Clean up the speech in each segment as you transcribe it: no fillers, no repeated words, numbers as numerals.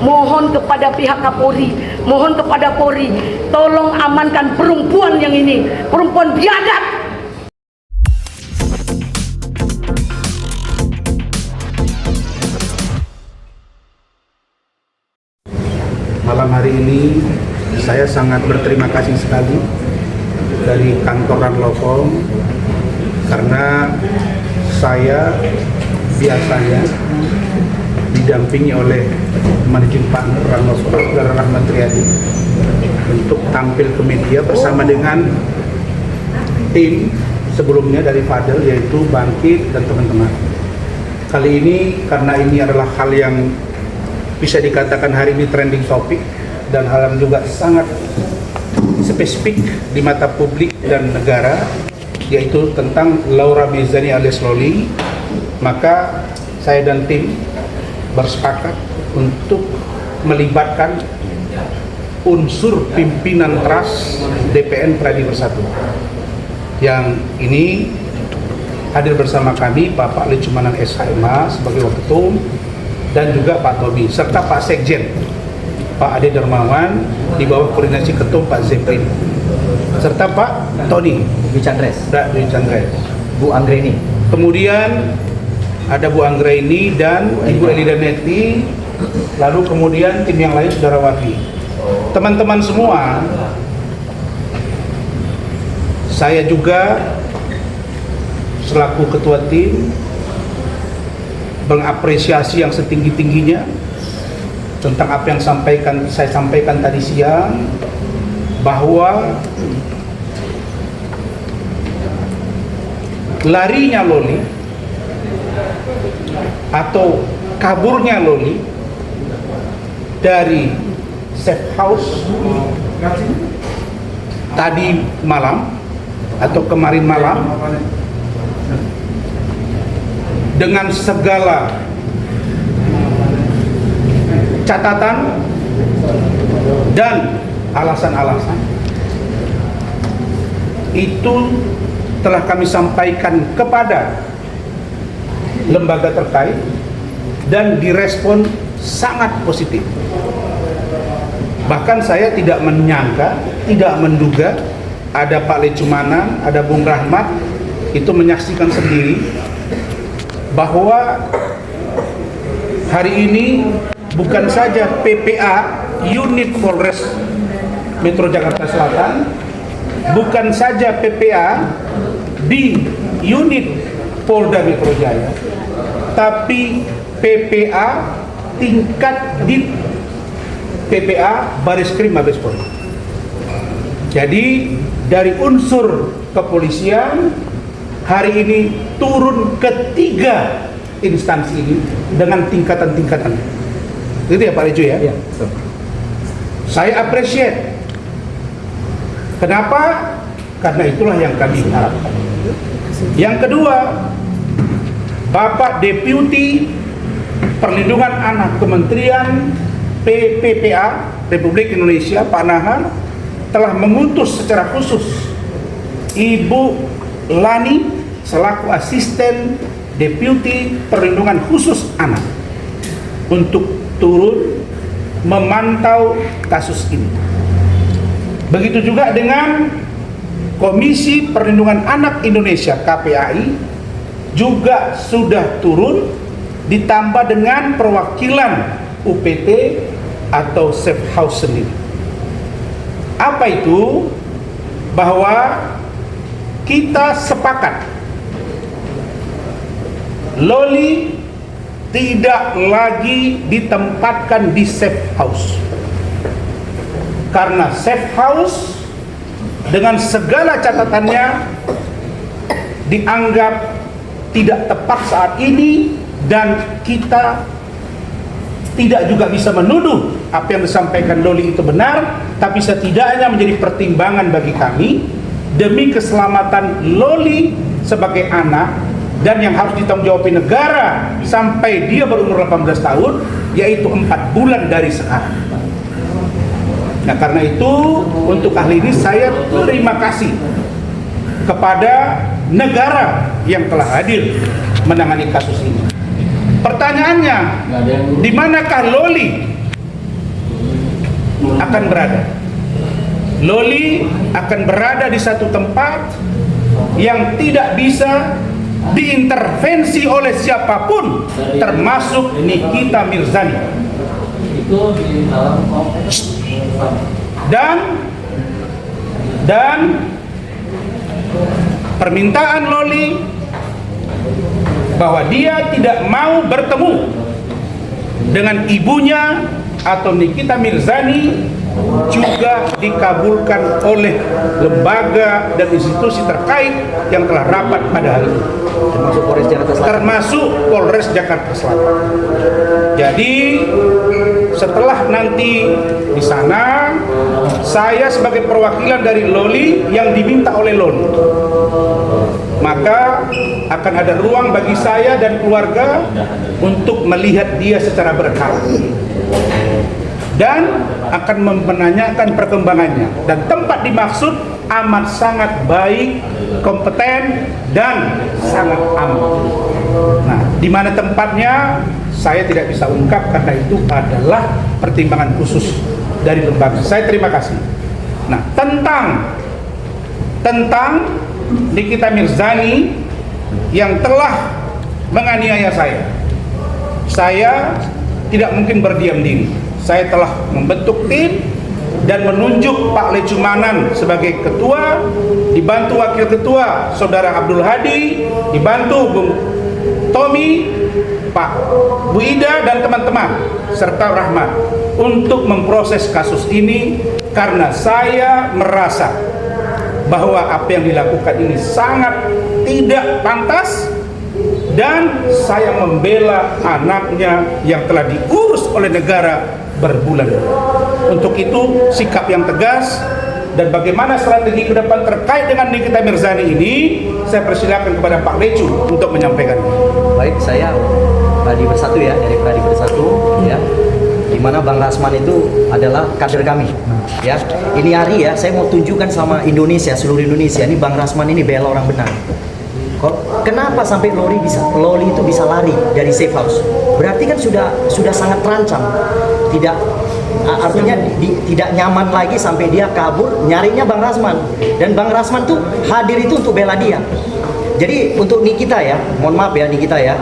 mohon kepada pihak Kapolri, mohon kepada Polri, tolong amankan perempuan yang ini, perempuan biadab. Malam hari ini saya sangat berterima kasih sekali dari kantor Ranlofong karena saya biasanya didampingi oleh managing partner Ranlofong, Saudara Rahmat Riyadi, untuk tampil ke media bersama dengan tim sebelumnya dari Fadel, yaitu Bangkit dan teman-teman. Kali ini karena ini adalah hal yang bisa dikatakan hari ini trending topik dan hal yang juga sangat spesifik di mata publik dan negara, yaitu tentang Laura Mezani alias Loli. Maka saya dan tim bersepakat untuk melibatkan unsur pimpinan TRAS DPN Pradi Bersatu. Yang ini hadir bersama kami Bapak Lecumanan SHMA sebagai Waketum, dan juga Pak Tobi, serta Pak Sekjen, Pak Ade Dermawan, di bawah koordinasi Ketum Pak Zeprin, serta Pak Tony Dwi Chandres, Bu Anggreni. Kemudian ada Bu Anggreni dan Ibu Elida Neti, lalu kemudian tim yang lain Saudara Wafi. Teman-teman semua, saya juga selaku ketua tim mengapresiasi yang setinggi-tingginya tentang apa yang saya sampaikan tadi siang, bahwa larinya Loli atau kaburnya Loli dari safe house tadi malam atau kemarin malam dengan segala catatan dan alasan-alasan itu telah kami sampaikan kepada lembaga terkait dan direspon sangat positif. Bahkan saya tidak menyangka, tidak menduga ada Pak Lecumanan, ada Bung Rahmat itu menyaksikan sendiri bahwa hari ini bukan saja PPA unit Polres Metro Jakarta Selatan, bukan saja PPA di unit Polda Metro Jaya, tapi PPA tingkat di PPA Bareskrim Mabes Polri. Jadi dari unsur kepolisian hari ini turun ke 3 instansi ini dengan tingkatan-tingkatan. Gitu ya Pak Lecu ya? Iya. Saya appreciate. Kenapa? Karena itulah yang kami harapkan. Yang kedua, Bapak Deputi Perlindungan Anak Kementerian PPA Republik Indonesia, Pak Nahar, telah mengutus secara khusus Ibu Lani selaku asisten Deputi Perlindungan Khusus Anak untuk turun memantau kasus ini. Begitu juga dengan Komisi Perlindungan Anak Indonesia KPAI juga sudah turun, ditambah dengan perwakilan UPT atau safe house sendiri. Apa itu? Bahwa kita sepakat Loli tidak lagi ditempatkan di safe house, karena safe house dengan segala catatannya dianggap tidak tepat saat ini, dan kita tidak juga bisa menuduh apa yang disampaikan Loli itu benar, tapi setidaknya menjadi pertimbangan bagi kami demi keselamatan Loli sebagai anak dan yang harus ditanggungjawabkan negara sampai dia berumur 18 tahun, yaitu 4 bulan dari sekarang. Nah, karena itu untuk kali ini saya terima kasih kepada negara yang telah hadir menangani kasus ini. Pertanyaannya, di manakah Loli akan berada. Loli akan berada di satu tempat yang tidak bisa diintervensi oleh siapapun, termasuk Nikita Mirzani. Dan permintaan Loli bahwa dia tidak mau bertemu dengan ibunya atau Nikita Mirzani juga dikabulkan oleh lembaga dan institusi terkait yang telah rapat pada hari ini, termasuk Polres Jakarta Selatan. Jadi setelah nanti di sana, saya sebagai perwakilan dari Loli yang diminta oleh Loli, maka akan ada ruang bagi saya dan keluarga untuk melihat dia secara berkala dan akan menanyakan perkembangannya. Dan tempat dimaksud amat sangat baik, kompeten, dan sangat aman. Nah, di mana tempatnya saya tidak bisa ungkap karena itu adalah pertimbangan khusus dari lembaga. Saya terima kasih. Nah, tentang Nikita Mirzani yang telah menganiaya saya tidak mungkin berdiam diri. Saya telah membentuk tim dan menunjuk Pak Lecumanan sebagai ketua, dibantu wakil ketua Saudara Abdul Hadi, dibantu Bung Tommy, Pak Bu Ida dan teman-teman serta Rahmat untuk memproses kasus ini, karena saya merasa bahwa apa yang dilakukan ini sangat tidak pantas dan saya membela anaknya yang telah diurus oleh negara berbulan-bulan. Untuk itu sikap yang tegas dan bagaimana strategi ke depan terkait dengan Nikita Mirzani ini, saya persilakan kepada Pak Lecu untuk menyampaikan. Baik, saya Pradi Bersatu ya, dari Pradi Bersatu ya, di mana Bang Rasman itu adalah kader kami ya. Ini hari ya, saya mau tunjukkan sama Indonesia, seluruh Indonesia, ini Bang Rasman ini bela orang benar. Kenapa sampai Loli itu bisa lari dari safe house? Berarti kan sudah sangat terancam. Artinya tidak nyaman lagi sampai dia kabur nyarinya Bang Rasman. Dan Bang Rasman tuh hadir itu untuk bela dia. Jadi untuk Nikita ya, mohon maaf ya Nikita ya.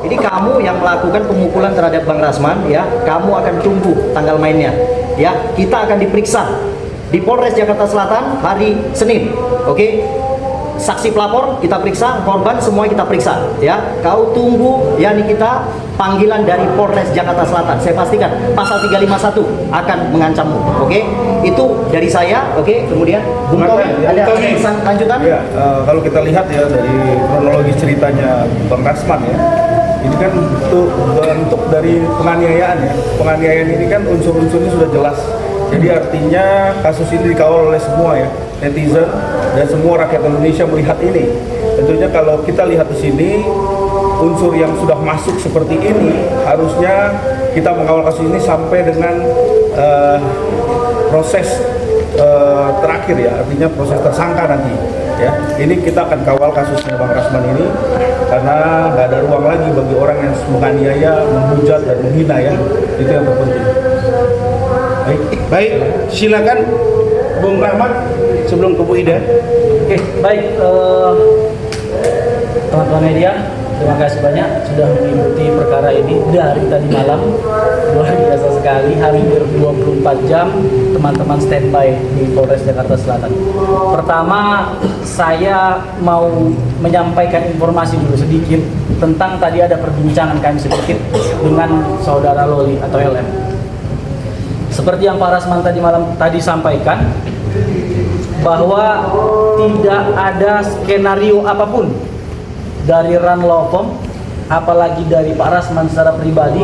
Ini kamu yang melakukan pemukulan terhadap Bang Rasman ya, kamu akan tunggu tanggal mainnya. Ya, kita akan diperiksa di Polres Jakarta Selatan hari Senin. Oke? Saksi pelapor kita periksa, korban semua kita periksa ya. Kau tunggu ya Nikita, panggilan dari Polres Jakarta Selatan. Saya pastikan pasal 351 akan mengancammu. Oke? Itu dari saya. Oke? Kemudian Bung Tommy ada pesan lanjutan? Ya, kalau kita lihat ya dari kronologi ceritanya Bang Rasman ya, ini kan bentuk dari penganiayaan ya. Penganiayaan ini kan unsur-unsurnya sudah jelas. Jadi artinya kasus ini dikawal oleh semua ya, netizen dan semua rakyat Indonesia melihat ini. Tentunya kalau kita lihat di sini unsur yang sudah masuk seperti ini, harusnya kita mengawal kasus ini sampai dengan proses terakhir ya, artinya proses tersangka nanti ya. Ini kita akan kawal kasusnya Bang Rasman ini karena nggak ada ruang lagi bagi orang yang menganiaya, menghujat dan menghina ya. Itu yang terpenting. Baik, silakan Bung Rahmat sebelum ke Bu Ida. Oke, baik teman-teman media, terima kasih banyak sudah mengikuti perkara ini dari tadi malam. Luar biasa sekali, hampir 24 jam teman-teman standby di Polres Jakarta Selatan. Pertama, saya mau menyampaikan informasi dulu sedikit tentang tadi ada perbincangan kami sedikit dengan saudara Loli atau LM. Seperti yang Pak Rasman tadi sampaikan, bahwa tidak ada skenario apapun dari Ran Lofom, apalagi dari Pak Rasman secara pribadi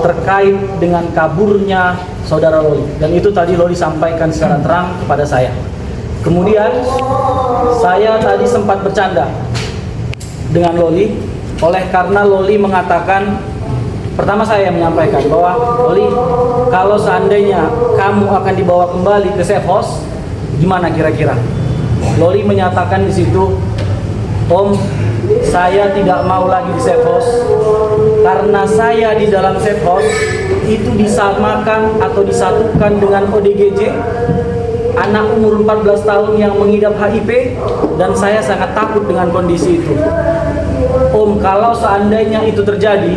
terkait dengan kaburnya saudara Loli. Dan itu tadi Loli sampaikan secara terang kepada saya. Kemudian saya tadi sempat bercanda dengan Loli, oleh karena Loli mengatakan, pertama saya menyampaikan bahwa Loli, kalau seandainya kamu akan dibawa kembali ke safe house, gimana kira-kira? Loli menyatakan di situ, Om, saya tidak mau lagi di safe house karena saya di dalam safe house itu disamakan atau disatukan dengan ODGJ, anak umur 14 tahun yang mengidap HIV, dan saya sangat takut dengan kondisi itu. Om, kalau seandainya itu terjadi,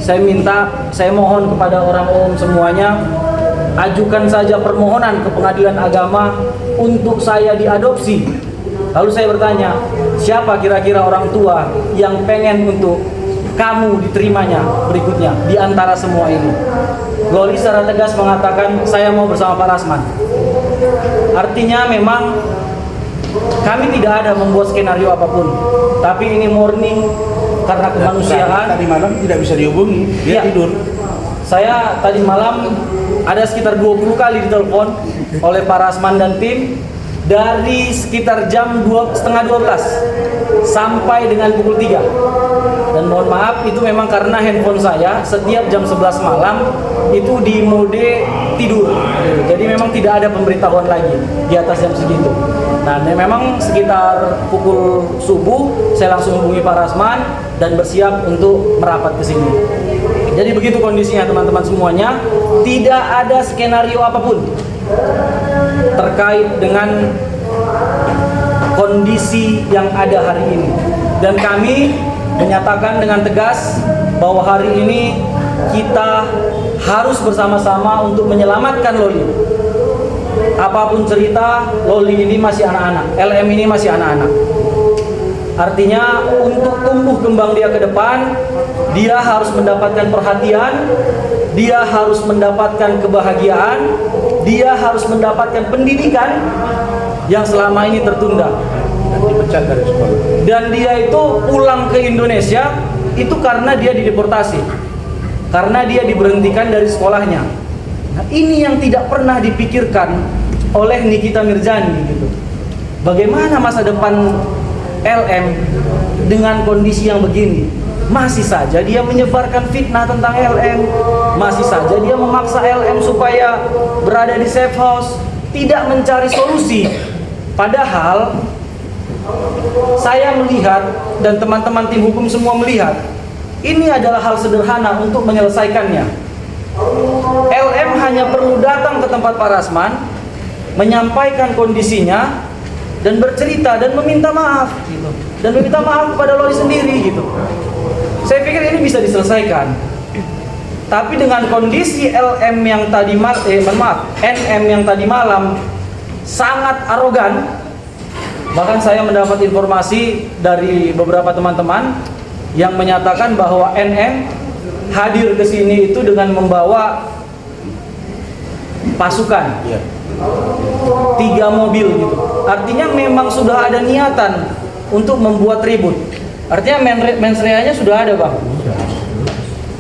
saya mohon kepada orang Om semuanya, ajukan saja permohonan ke pengadilan agama untuk saya diadopsi. Lalu saya bertanya, siapa kira-kira orang tua yang pengen untuk kamu diterimanya berikutnya di antara semua ini? Loli secara tegas mengatakan, saya mau bersama Pak Rasman. Artinya memang kami tidak ada membuat skenario apapun, tapi ini murni karena kemanusiaan. Tadi malam tidak bisa dihubungi, dia Iya. tidur. Saya tadi malam ada sekitar 20 kali ditelepon oleh Pak Rasman dan tim dari sekitar jam 11:30 sampai dengan pukul 3. Dan mohon maaf, itu memang karena handphone saya setiap jam 11 malam itu di mode tidur. Jadi memang tidak ada pemberitahuan lagi di atas jam segitu. Nah, memang sekitar pukul subuh saya langsung hubungi Pak Rasman dan bersiap untuk merapat ke sini. Jadi begitu kondisinya teman-teman semuanya, tidak ada skenario apapun terkait dengan kondisi yang ada hari ini. Dan kami menyatakan dengan tegas bahwa hari ini kita harus bersama-sama untuk menyelamatkan Loli. Apapun cerita, Loli ini masih anak-anak, LM ini masih anak-anak. Artinya untuk tumbuh kembang dia ke depan, dia harus mendapatkan perhatian, dia harus mendapatkan kebahagiaan, dia harus mendapatkan pendidikan yang selama ini tertunda. Dipecat dari sekolah. Dan dia itu pulang ke Indonesia itu karena dia dideportasi, karena dia diberhentikan dari sekolahnya. Nah, ini yang tidak pernah dipikirkan oleh Nikita Mirzani gitu. Bagaimana masa depan LM dengan kondisi yang begini? Masih saja dia menyebarkan fitnah tentang LM, masih saja dia memaksa LM supaya berada di safe house, tidak mencari solusi. Padahal saya melihat dan teman-teman tim hukum semua melihat ini adalah hal sederhana untuk menyelesaikannya. LM hanya perlu datang ke tempat Pak Rasman, menyampaikan kondisinya dan bercerita dan meminta maaf gitu. Dan meminta maaf kepada Loli sendiri gitu. Saya pikir ini bisa diselesaikan. Tapi dengan kondisi LM yang tadi NM yang tadi malam sangat arogan. Bahkan saya mendapat informasi dari beberapa teman-teman yang menyatakan bahwa NM hadir ke sini itu dengan membawa pasukan. 3 mobil gitu. Artinya memang sudah ada niatan untuk membuat ribut. Artinya mens reanya sudah ada, Bang.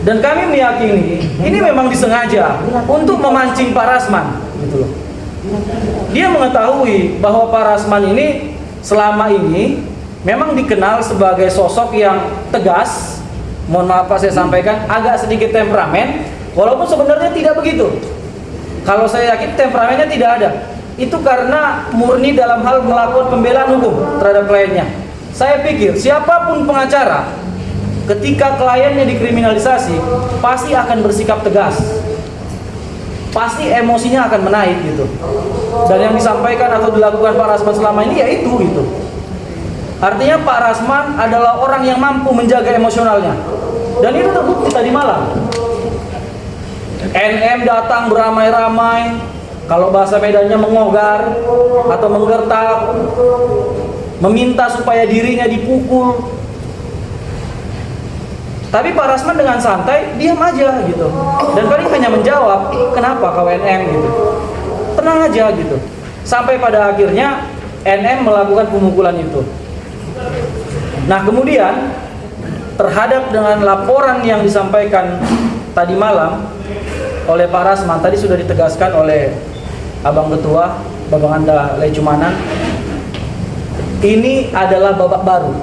Dan kami meyakini ini memang disengaja untuk memancing Pak Rasman gitu loh. Dia mengetahui bahwa Pak Rasman ini selama ini memang dikenal sebagai sosok yang tegas. Mohon maaf Pak, saya sampaikan agak sedikit temperamen, walaupun sebenarnya tidak begitu. Kalau saya yakin temperamennya tidak ada. Itu karena murni dalam hal melakukan pembelaan hukum terhadap kliennya. Saya pikir siapapun pengacara, ketika kliennya dikriminalisasi, pasti akan bersikap tegas. Pasti emosinya akan menaik gitu. Dan yang disampaikan atau dilakukan Pak Rasman selama ini ya itu gitu. Artinya Pak Rasman adalah orang yang mampu menjaga emosionalnya. Dan itu terbukti tadi malam. NM datang beramai-ramai, kalau bahasa Medannya mengogar atau menggertak, meminta supaya dirinya dipukul. Tapi Pak Rasman dengan santai diam aja gitu. Dan paling hanya menjawab, "Kenapa kau NM?" gitu. Tenang aja gitu. Sampai pada akhirnya NM melakukan pemukulan itu. Nah, kemudian terhadap dengan laporan yang disampaikan tadi malam oleh Pak Rasman, tadi sudah ditegaskan oleh Abang Ketua, Babang Anda Lecumanan, ini adalah babak baru.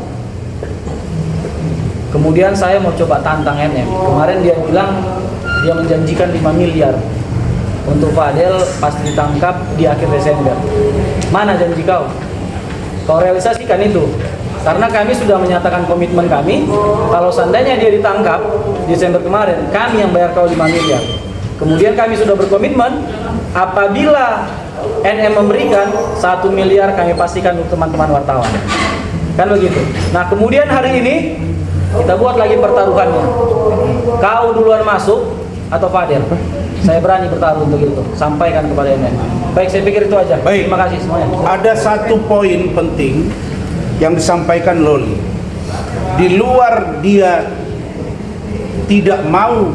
Kemudian saya mau coba tantang NM. Kemarin dia bilang dia menjanjikan 5 miliar untuk Fadel pasti ditangkap di akhir Desember. Mana janji kau? Kau realisasikan itu. Karena kami sudah menyatakan komitmen kami, kalau seandainya dia ditangkap Desember kemarin, kami yang bayar kau 5 miliar. Kemudian kami sudah berkomitmen, apabila NM memberikan 1 miliar, kami pastikan untuk teman-teman wartawan. Kan begitu. Nah, kemudian hari ini kita buat lagi pertaruhannya. Kau duluan masuk atau Fadil? Saya berani bertaruh untuk itu. Sampaikan kepada NM. Baik, saya pikir itu aja. Baik. Terima kasih semuanya. Ada satu poin penting yang disampaikan Loli. Di luar dia tidak mau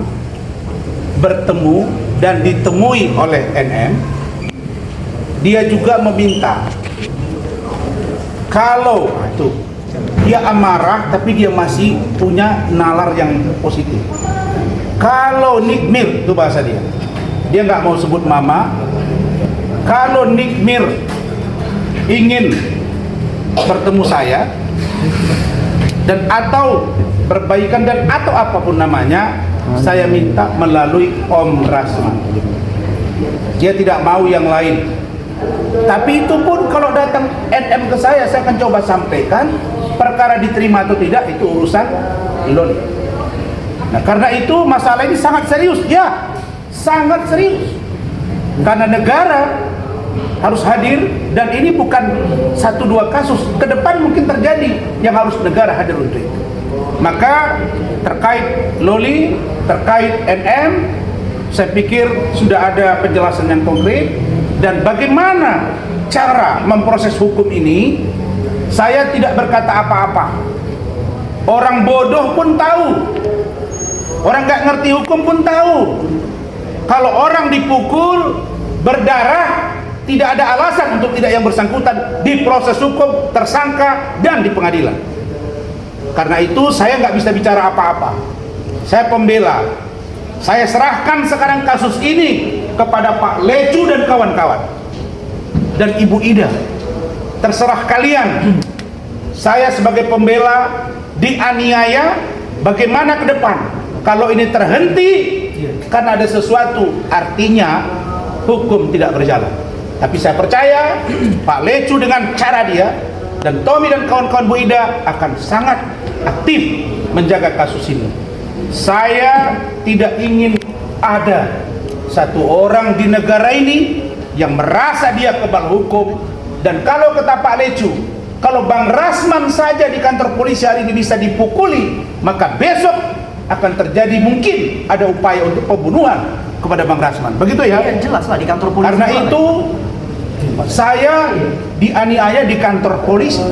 bertemu dan ditemui oleh NM, dia juga meminta kalau itu dia amarah tapi dia masih punya nalar yang positif. Kalau Nikmir, itu bahasa dia nggak mau sebut mama. Kalau Nikmir ingin bertemu saya dan atau perbaikan dan atau apapun namanya, saya minta melalui Om Rasman. Dia tidak mau yang lain. Tapi itu pun kalau datang NM ke saya akan coba sampaikan. Perkara diterima atau tidak itu urusan Loli. Nah, karena itu masalah ini sangat serius, ya, sangat serius. Karena negara harus hadir dan ini bukan 1-2 kasus. Ke depan mungkin terjadi yang harus negara hadir untuk itu. Maka terkait Loli, terkait NM, saya pikir sudah ada penjelasan yang konkret dan bagaimana cara memproses hukum ini. Saya tidak berkata apa-apa. Orang bodoh pun tahu. Orang nggak ngerti hukum pun tahu. Kalau orang dipukul, berdarah, tidak ada alasan untuk tidak yang bersangkutan diproses hukum, tersangka, dan di pengadilan. Karena itu saya nggak bisa bicara apa-apa. Saya pembela. Saya serahkan sekarang kasus ini kepada Pak Lecu dan kawan-kawan. Dan Ibu Ida. Terserah kalian. Saya sebagai pembela dianiaya, bagaimana ke depan? Kalau ini terhenti karena ada sesuatu, artinya hukum tidak berjalan. Tapi saya percaya Pak Lecu dengan cara dia dan Tommy dan kawan-kawan Bu Ida akan sangat aktif menjaga kasus ini. Saya tidak ingin ada satu orang di negara ini yang merasa dia kebal hukum. Dan kalau kata Pak Lecu, kalau Bang Rasman saja di kantor polisi hari ini bisa dipukuli, maka besok akan terjadi mungkin ada upaya untuk pembunuhan kepada Bang Rasman. Begitu ya? Ya, jelas lah di kantor polisi. Karena itu saya dianiaya di kantor polisi.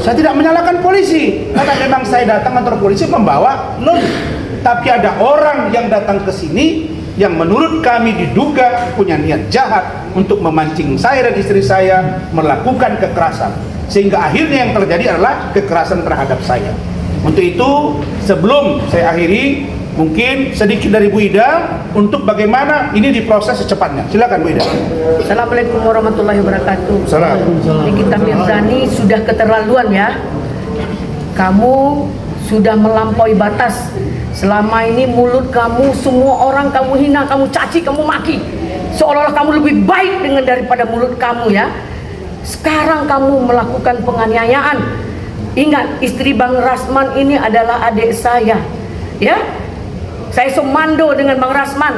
Saya tidak menyalahkan polisi, karena memang saya datang kantor polisi membawa Loli. Tapi ada orang yang datang ke sini yang menurut kami diduga punya niat jahat untuk memancing saya dan istri saya melakukan kekerasan, sehingga akhirnya yang terjadi adalah kekerasan terhadap saya. Untuk itu sebelum saya akhiri, mungkin sedikit dari Bu Ida untuk bagaimana ini diproses secepatnya. Silakan Bu Ida. Assalamualaikum warahmatullahi wabarakatuh. Salam. Nikita Mirzani sudah keterlaluan ya. Kamu sudah melampaui batas. Selama ini mulut kamu, semua orang kamu hina, kamu caci, kamu maki. Seolah-olah kamu lebih baik dengan daripada mulut kamu ya. Sekarang kamu melakukan penganiayaan. Ingat, istri Bang Rasman ini adalah adik saya. Ya, saya semando dengan Bang Rasman.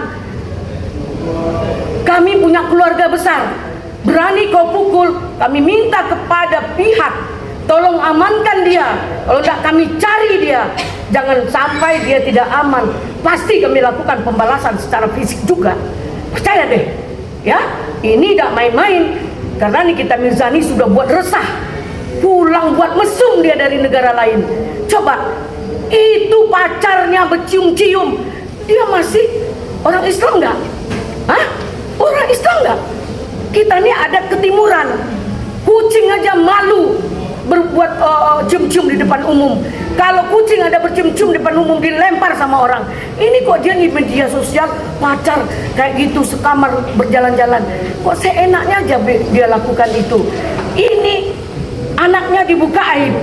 Kami punya keluarga besar. Berani kau pukul, kami minta kepada pihak, tolong amankan dia. Kalau tidak kami cari dia. Jangan sampai dia tidak aman. Pasti kami lakukan pembalasan secara fisik juga. Percaya deh. Ya, ini tidak main-main. Karena Nikita Mirzani sudah buat resah. Pulang buat mesum dia dari negara lain. Coba, itu pacarnya bercium-cium. Dia masih orang Islam nggak? Hah? Orang Islam nggak? Kita ini ada ketimuran. Kucing aja malu berbuat cium-cium di depan umum. Kalau kucing ada bercium-cium di depan umum dilempar sama orang. Ini kok dia di media sosial pacar kayak gitu sekamar berjalan-jalan. Kok seenaknya aja dia lakukan itu. Ini anaknya dibuka aib.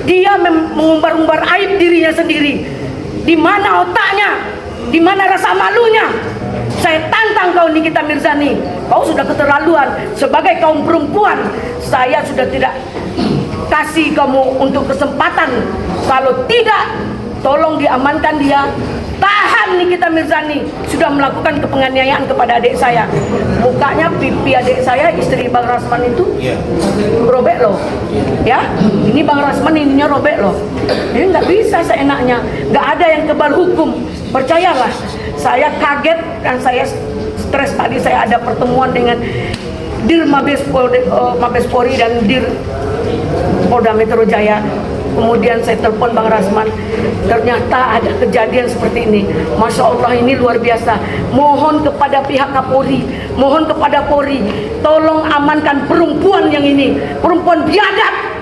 Dia mengumbar-umbar aib dirinya sendiri. Di mana otaknya? Di mana rasa malunya? Saya tantang kau Nikita Mirzani. Kau sudah keterlaluan. Sebagai kaum perempuan, saya sudah tidak kasih kamu untuk kesempatan. Kalau tidak, tolong diamankan dia. Tahan Nikita Mirzani, sudah melakukan penganiayaan kepada adik saya. Mukanya pipi adik saya, istri Bang Rasman itu robek loh. Ya, ini Bang Rasman ininya robek loh. Jadi nggak bisa seenaknya, nggak ada yang kebal hukum. Percayalah, saya kaget dan saya stres tadi. Saya ada pertemuan dengan Dir Mabes Polri dan Dir Polda Metro Jaya. Kemudian saya telepon Bang Rasman, ternyata ada kejadian seperti ini. Masya Allah, ini luar biasa. Mohon kepada pihak Kapolri, mohon kepada Polri, tolong amankan perempuan yang ini, perempuan biadab,